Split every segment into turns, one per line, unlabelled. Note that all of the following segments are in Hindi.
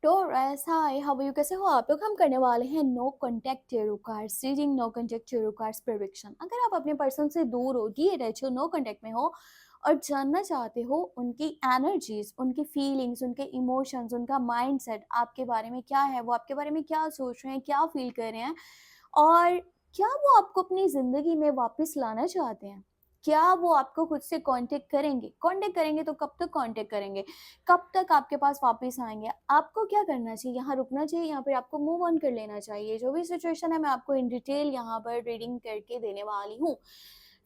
Taurus, hi how are you, कैसे हो आप लोग। हम करने वाले हैं no contact tarot cards reading, no contact tarot cards prediction. अगर आप अपने पर्सन से दूर हो, डीअटैच हो, नो कॉन्टैक्ट में हो और जानना चाहते हो उनकी एनर्जीज, उनकी फीलिंग्स, उनके इमोशंस, उनका माइंडसेट आपके बारे में क्या है, वो आपके बारे में क्या सोच रहे हैं, क्या फील कर रहे हैं, और क्या वो आपको अपनी ज़िंदगी में वापस लाना चाहते हैं, क्या वो आपको खुद से कांटेक्ट करेंगे। कांटेक्ट करेंगे तो कब तक कांटेक्ट करेंगे, कब तक आपके पास वापस आएंगे, आपको क्या करना चाहिए, यहाँ रुकना चाहिए, यहाँ पर आपको मूव ऑन कर लेना चाहिए। जो भी सिचुएशन है मैं आपको इन डिटेल यहाँ पर रीडिंग करके देने वाली हूँ।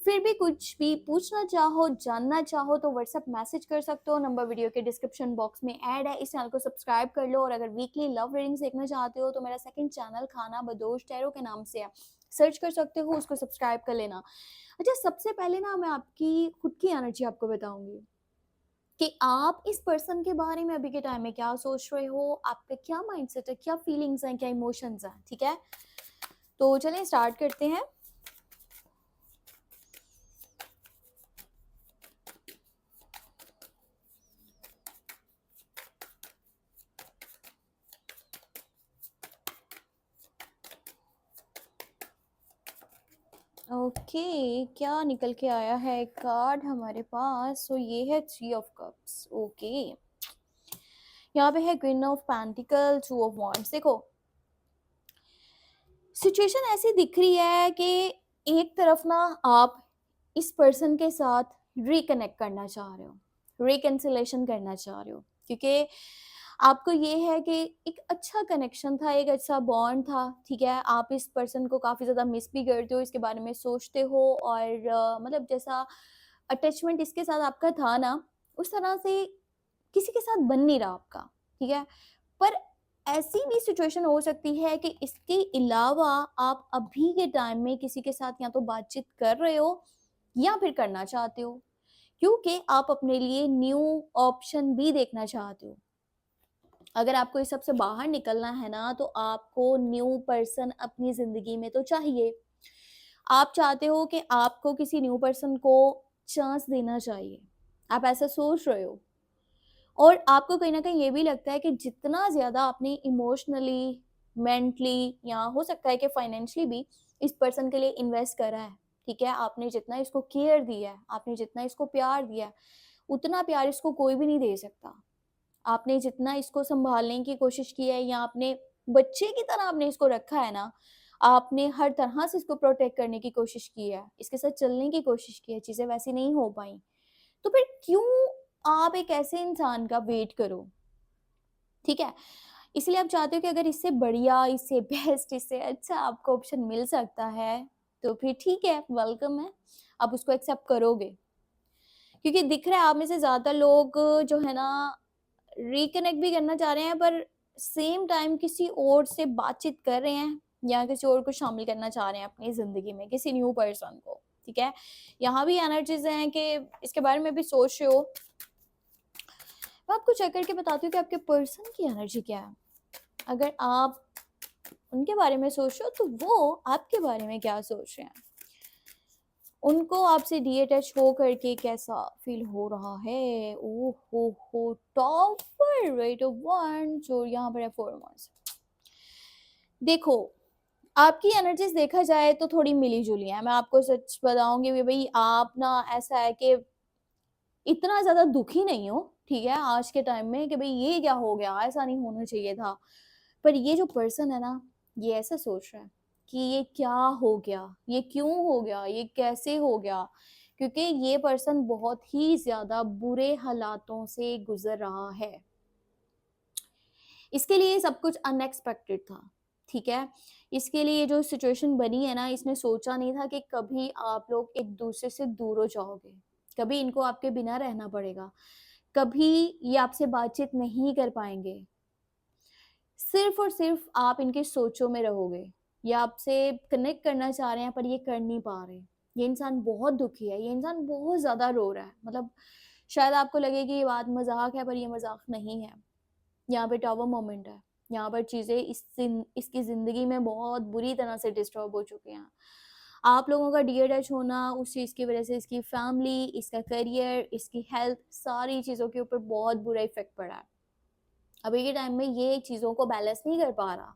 फिर भी कुछ भी पूछना चाहो, जानना चाहो तो व्हाट्सएप मैसेज कर सकते हो, नंबर वीडियो के डिस्क्रिप्शन बॉक्स में ऐड है। इस चैनल को सब्सक्राइब कर लो और अगर वीकली लव रीडिंग्स देखना चाहते हो तो मेरा सेकंड चैनल खाना बदोश टैरो के नाम से है, सर्च कर सकते हो, उसको सब्सक्राइब कर लेना। अच्छा, सबसे पहले ना मैं आपकी खुद की एनर्जी आपको बताऊंगी कि आप इस पर्सन के बारे में अभी के टाइम में क्या सोच रहे हो, आपका क्या माइंडसेट है, क्या फीलिंग्स हैं, क्या इमोशंस हैं। ठीक है, तो चलिए स्टार्ट करते हैं। ओके, क्या निकल के आया है कार्ड हमारे पास। सो ये है थ्री ऑफ कप्स। ओके, यहाँ पे है queen of pentacle, two of wands. देखो, सिचुएशन ऐसी दिख रही है कि एक तरफ ना आप इस पर्सन के साथ रिकनेक्ट करना चाह रहे हो, रिकन्सिलेशन करना चाह रहे हो, क्योंकि आपको ये है कि एक अच्छा कनेक्शन था, एक अच्छा बॉन्ड था। ठीक है, आप इस पर्सन को काफ़ी ज़्यादा मिस भी करते हो, इसके बारे में सोचते हो और मतलब जैसा अटैचमेंट इसके साथ आपका था ना, उस तरह से किसी के साथ बन नहीं रहा आपका। ठीक है, पर ऐसी भी सिचुएशन हो सकती है कि इसके अलावा आप अभी के टाइम में किसी के साथ या तो बातचीत कर रहे हो या फिर करना चाहते हो, क्योंकि आप अपने लिए न्यू ऑप्शन भी देखना चाहते हो। अगर आपको इस सब से बाहर निकलना है ना, तो आपको न्यू पर्सन अपनी जिंदगी में तो चाहिए। आप चाहते हो कि आपको किसी न्यू पर्सन को चांस देना चाहिए, आप ऐसा सोच रहे हो। और आपको कहीं न कहीं ये भी लगता है कि जितना ज़्यादा आपने इमोशनली, मेंटली या हो सकता है कि फाइनेंशियली भी इस पर्सन के लिए इन्वेस्ट करा है, ठीक है? आपने जितना इसको केयर दिया है, आपने जितना इसको प्यार दिया है, उतना प्यार इसको कोई भी नहीं दे सकता। आपने जितना इसको सँभालने की कोशिश की है या आपने बच्चे की तरह आपने इसको रखा है ना, आपने हर तरह से इसको प्रोटेक्ट करने की कोशिश की है, इसके साथ चलने की कोशिश की है, चीज़ें वैसी नहीं हो पाई। तो फिर क्यों आप एक ऐसे इंसान का वेट करो, ठीक है? इसलिए आप चाहते हो कि अगर इससे बढ़िया, इससे बेस्ट, इससे अच्छा आपको ऑप्शन मिल सकता है, तो फिर ठीक है, वेलकम है, आप उसको एक्सेप्ट करोगे। क्योंकि दिख रहा है आप में से ज़्यादातर लोग जो है ना, रिकनेक्ट भी करना चाह रहे हैं, पर सेम टाइम किसी और से बातचीत कर रहे हैं या किसी और को शामिल करना चाह रहे हैं अपनी ज़िंदगी में, किसी न्यू पर्सन को, ठीक है? यहाँ भी एनर्जीज़ हैं कि इसके बारे में भी सोच रहे हो। मैं आपको चेक करके बताती हूँ कि आपके पर्सन की एनर्जी क्या है। अगर आप उनके बारे में सोच रहे हो तो वो आपके बारे में क्या सोच रहे हैं, उनको आपसे डीअटैच हो करके कैसा फील हो रहा है। ओ हो, टॉपर, वेट ऑफ वंस, और यहाँ पर है फोर वंस। देखो, आपकी एनर्जीज देखा जाए तो थोड़ी मिली जुली है। मैं आपको सच बताऊंगी कि भाई आप ना, ऐसा है कि इतना ज़्यादा दुखी नहीं हो, ठीक है, आज के टाइम में कि भई ये क्या हो गया? ऐसा नहीं होना चाहिए था। पर ये जो पर्सन है ना, ये ऐसा सोच रहा है कि ये क्या हो गया? ये क्यों हो गया? ये कैसे हो गया? क्योंकि ये पर्सन बहुत ही ज़्यादा बुरे हालातों से गुज़र रहा है। इसके लिए सब कुछ अनएक्सपेक्टेड था, ठीक है? इसके लिए जो सिचुएशन बनी है ना, इसने सोचा नहीं था कि कभी आप लोग एक-दूसरे से दूर हो जाओगे। कभी इनको आपके बिना रहना पड़ेगा। कभी ये आपसे बातचीत नहीं कर पाएँगे। सिर्फ़ और सिर्फ़ आप इनकी सोचों में रहोगे। ये आपसे कनेक्ट करना चाह रहे हैं पर ये कर नहीं पा रहे। ये इंसान बहुत दुखी है, ये इंसान बहुत ज़्यादा रो रहा है। मतलब शायद आपको लगे कि ये बात मज़ाक है, पर ये मज़ाक नहीं है। यहाँ पे टावर मोमेंट है। यहाँ पर चीज़ें इसकी ज़िंदगी में बहुत बुरी तरह से डिस्टर्ब हो चुकी हैं। आप लोगों का डी-अटैच होना, उस चीज़ की वज़ह से इसकी फैमिली, इसका करियर, इसकी हेल्थ, सारी चीज़ों के ऊपर बहुत बुरा इफ़ेक्ट पड़ा है। अभी के टाइम में ये चीज़ों को बैलेंस नहीं कर पा रहा,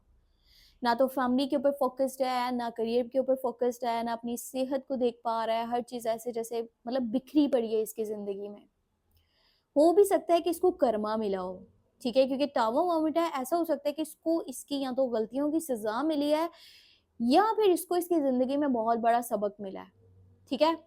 ना तो फैमिली के ऊपर फोकस्ड है, ना करियर के ऊपर फोकस्ड है, ना अपनी सेहत को देख पा रहा है। हर चीज़ ऐसे जैसे मतलब बिखरी पड़ी है इसकी ज़िंदगी में। हो भी सकता है कि इसको कर्मा मिला हो, ठीक है, क्योंकि टावर वोमिटा है, ऐसा हो सकता है कि इसको इसकी या तो गलतियों की सजा मिली है या फिर इसको इसकी ज़िंदगी में बहुत बड़ा सबक मिला है, ठीक है।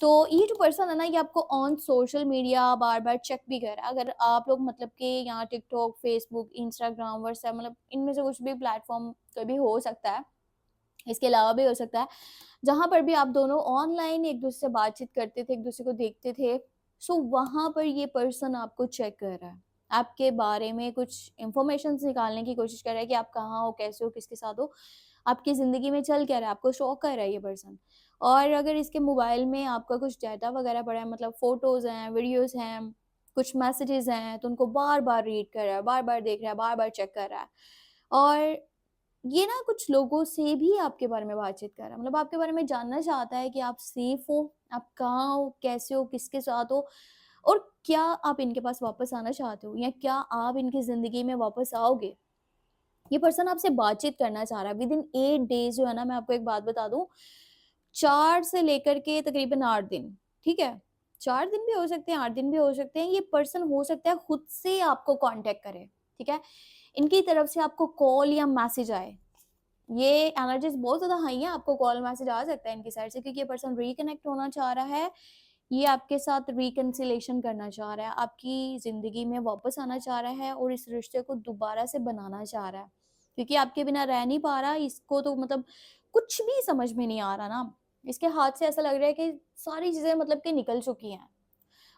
तो ये जो पर्सन है ना, ये आपको ऑन सोशल मीडिया बार बार चेक भी कर रहा है। अगर आप लोग मतलब कि यहाँ टिकटॉक, फेसबुक, इंस्टाग्राम, व्हाट्सएप, मतलब इनमें से कुछ भी प्लेटफॉर्म कभी हो सकता है, इसके अलावा भी हो सकता है, जहाँ पर भी आप दोनों ऑनलाइन एक दूसरे से बातचीत करते थे, एक दूसरे को देखते थे, सो वहाँ पर ये पर्सन आपको चेक कर रहा है, आपके बारे में कुछ इंफॉर्मेशन निकालने की कोशिश कर रहा है कि आप कहाँ हो, कैसे हो, किसके साथ हो, आपकी ज़िंदगी में चल क्या रहा है, आपको शो कर रहा है ये पर्सन। और अगर इसके मोबाइल में आपका कुछ डाटा वगैरह पड़ा है, मतलब फ़ोटोज़ हैं, वीडियोज़ हैं, कुछ मैसेजेस हैं, तो उनको बार-बार रीड कर रहा है, बार-बार देख रहा है, बार-बार चेक कर रहा है। और ये ना कुछ लोगों से भी आपके बारे में बातचीत कर रहा है, मतलब आपके बारे में जानना चाहता है कि आप सेफ हो, आप कहाँ हो, कैसे हो, किसके साथ हो, और क्या आप इनके पास वापस आना चाहते हो या क्या आप इनकी ज़िंदगी में वापस आओगे। ये पर्सन आपसे बातचीत करना चाह रहा है विद इन 8 डेज़। जो है ना, मैं आपको एक बात बता दूँ, 4 से लेकर के तकरीबन 8 दिन, ठीक है? 4 दिन भी हो सकते हैं, 8 दिन भी हो सकते हैं। ये पर्सन हो सकता है खुद से आपको कॉन्टैक्ट करे, ठीक है? इनकी तरफ से आपको कॉल या मैसेज आए। ये एनर्जीज़ बहुत ज़्यादा हाई है, आपको कॉल मैसेज आ सकता है इनकी साइड से, क्योंकि ये पर्सन रिकनेक्ट होना चाह रहा है। ये आपके साथ रिकन्सिलेशन करना चाह रहा है, आपकी ज़िंदगी में वापस आना चाह रहा है और इस रिश्ते को दोबारा से बनाना चाह रहा है। क्योंकि आपके बिना रह नहीं पा रहा, इसको तो मतलब कुछ भी समझ में नहीं आ रहा ना। इसके हाथ से ऐसा लग रहा है कि सारी चीज़ें मतलब कि निकल चुकी हैं।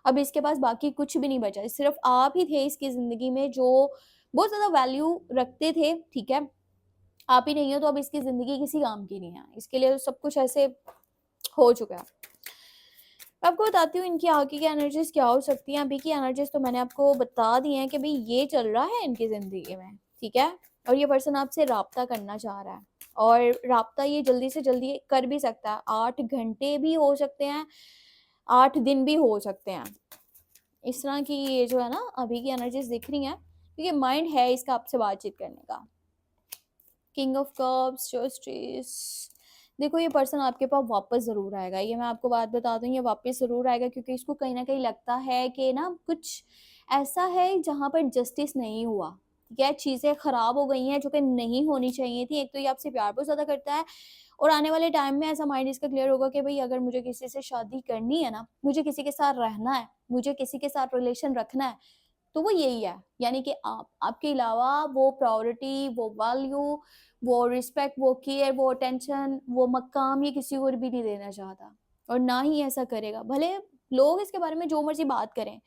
अब इसके पास बाकी कुछ भी नहीं बचा है, सिर्फ़ आप ही थे इसकी ज़िंदगी में जो बहुत ज़्यादा वैल्यू रखते थे, ठीक है? आप ही नहीं हो तो अब इसकी ज़िंदगी किसी काम की नहीं है। इसके लिए तो सब कुछ ऐसे हो चुका है। मैं आपको बताती हूँ इनकी आगे की एनर्जीज़ क्या हो सकती हैं। अभी की एनर्जीज़ तो मैंने आपको बता दी हैं कि भई ये चल रहा है इनकी ज़िंदगी में, ठीक है? और ये पर्सन आपसे राब्ता करना चाह रहा है और राब्ता ये जल्दी से जल्दी कर भी सकता है। 8 घंटे भी हो सकते हैं, 8 दिन भी हो सकते हैं। इस तरह की ये जो है ना अभी की एनर्जीज़ दिख रही हैं, क्योंकि माइंड है इसका आपसे बातचीत करने का। किंग ऑफ कप्स, जस्टिस, देखो ये पर्सन आपके पास वापस ज़रूर आएगा। ये मैं आपको बात बता दूँ, ये वापस ज़रूर आएगा, क्योंकि इसको कहीं न कहीं लगता है कि ना कुछ ऐसा है जहाँ पर जस्टिस नहीं हुआ। ठीक है? चीज़ें ख़राब हो गई हैं जो कि नहीं होनी चाहिए थी। एक तो ये आपसे प्यार बहुत ज़्यादा करता है और आने वाले टाइम में ऐसा माइंड इसका क्लियर होगा कि भई अगर मुझे किसी से शादी करनी है ना, मुझे किसी के साथ रहना है, मुझे किसी के साथ रिलेशन रखना है, तो वो यही है। यानी कि आपके अलावा वो प्रायोरिटी, वो वैल्यू, वो रिस्पेक्ट, वो केयर, वो अटेंशन, वो मकाम ये किसी और भी नहीं देना चाहता और ना ही ऐसा करेगा। भले लोग इसके बारे में जो मर्ज़ी बात करें,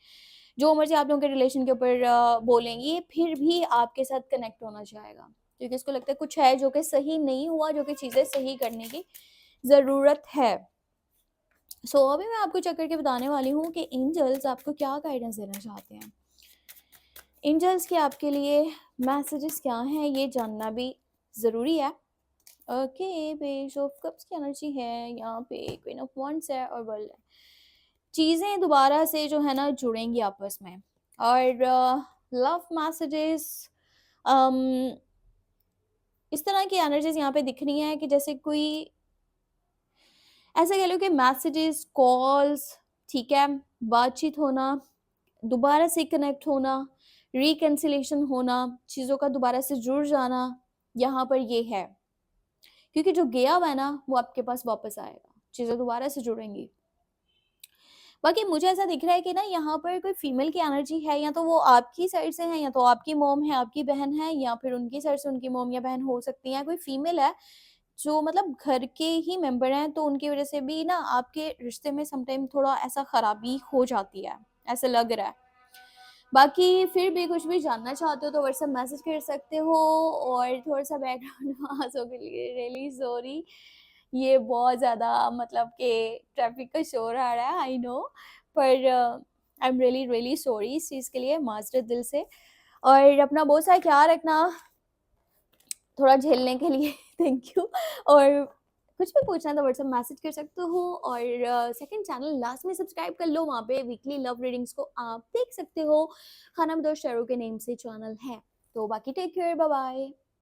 जो मर्ज़ी आप लोगों के रिलेशन के ऊपर बोलें, ये फिर भी आपके साथ कनेक्ट होना चाहेगा। क्योंकि इसको लगता है कुछ है जो कि सही नहीं हुआ, जो कि चीज़ें सही करने की ज़रूरत है। सो अभी मैं आपको चेक करके बताने वाली हूँ कि एंजल्स आपको क्या गाइडेंस देना चाहते हैं। एंजल्स के आपके लिए मैसेजेस क्या हैं ये जानना भी ज़रूरी है। ओके, पेज ऑफ कप्स की एनर्जी है, यहाँ पे क्वीन ऑफ वांड्स है और वर्ल्ड है। चीज़ें दोबारा से जो है ना जुड़ेंगी आपस में और लव मैसेजेस, इस तरह की एनर्जीज यहाँ पे दिख रही हैं कि जैसे कोई ऐसा कह लो कि मैसेजेस, कॉल्स, ठीक है, बातचीत होना, दोबारा से कनेक्ट होना, रिकन्सिलेशन होना, चीज़ों का दोबारा से जुड़ जाना, यहाँ पर ये है। क्योंकि जो गया हुआ है ना वो आपके पास वापस आएगा, चीज़ें दोबारा से जुड़ेंगी। बाकी मुझे ऐसा दिख रहा है कि ना यहाँ पर कोई फीमेल की एनर्जी है, या तो वो आपकी साइड से है, या तो आपकी मॉम है, आपकी बहन है, या फिर उनकी साइड से उनकी मॉम या बहन हो सकती है। कोई फीमेल है जो मतलब घर के ही मेंबर हैं, तो उनकी वजह से भी ना आपके रिश्ते में समटाइम थोड़ा ऐसा खराबी हो जाती है, ऐसा लग रहा है। बाकी फिर भी कुछ भी जानना चाहते हो तो व्हाट्सएप मैसेज कर सकते हो। और थोड़ा-सा बैकग्राउंड आवाज़ों के लिए रियली सॉरी, ये बहुत ज़्यादा मतलब कि ट्रैफ़िक का शोर आ रहा है, आई नो, पर I am really really sorry इस चीज़ के लिए, माज़रत दिल से। और अपना बहुत सारा ख़्याल रखना, थोड़ा झेलने के लिए थैंक यू। और कुछ भी पूछना है तो व्हाट्सएप मैसेज कर सकते हो, और सेकंड चैनल लास्ट में सब्सक्राइब कर लो, वहाँ पे वीकली लव रीडिंग्स को आप देख सकते हो। खाना बदोश टैरो के नेम से चैनल है। तो बाकी टेक केयर, बाय बाय।